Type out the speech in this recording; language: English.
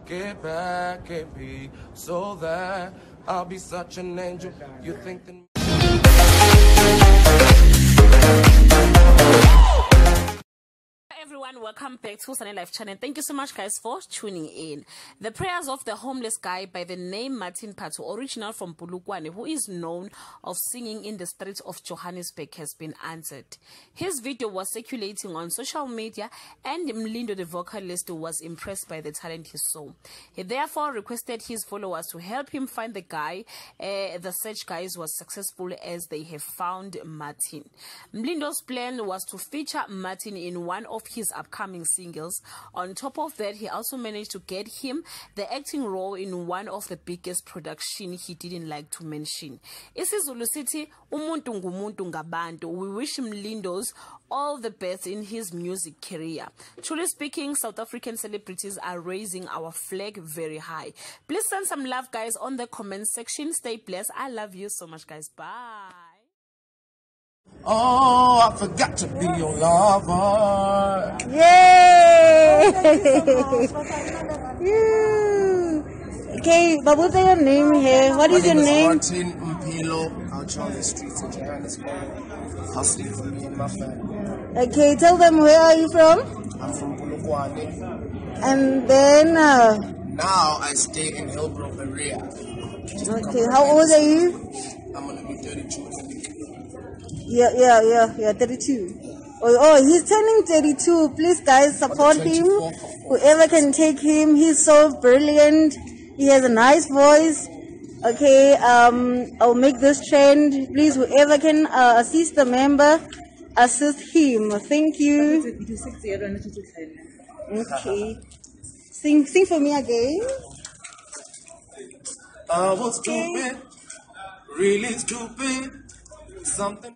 get back at me so that I'll be such an angel. You think that... Everyone, welcome back to Sunny Life channel. Thank you so much, guys, for tuning in. The prayers of the homeless guy by the name Martin Patu, original from Polokwane, who is known of singing in the streets of Johannesburg, has been answered. His video was circulating on social media, and Mlindo The Vocalist was impressed by the talent he saw. He therefore requested his followers to help him find the guy. The search, guys, was successful as they have found Martin. Mlindo's plan was to feature Martin in one of his upcoming singles. On top of that, he also managed to get him the acting role in one of the biggest production he didn't like to mention. IsiZulu City, umuntu ngumuntu ngabantu. We wish Mlindo's all the best in his music career. Truly speaking, South African celebrities are raising our flag very high. Please send some love, guys, on the comment section. Stay blessed. I love you so much, guys. Bye. Oh, I forgot to be your lover. Yay! Okay, but what's your name here? What is your name? Martin Mpilo, out on the streets of Johannesburg, hustling for me and my family. Okay, tell them, where are you from? I'm from Polokwane. And then, now I stay in Hillbrook area. okay, how old are you? I'm gonna be 32. Yeah, 32. Oh, he's turning 32. Please, guys, support him. Whoever can take him, he's so brilliant. He has a nice voice. Okay, I'll make this trend. Please, whoever can assist the member, assist him. Thank you. Okay. Sing for me again. I was stupid, really stupid. Something.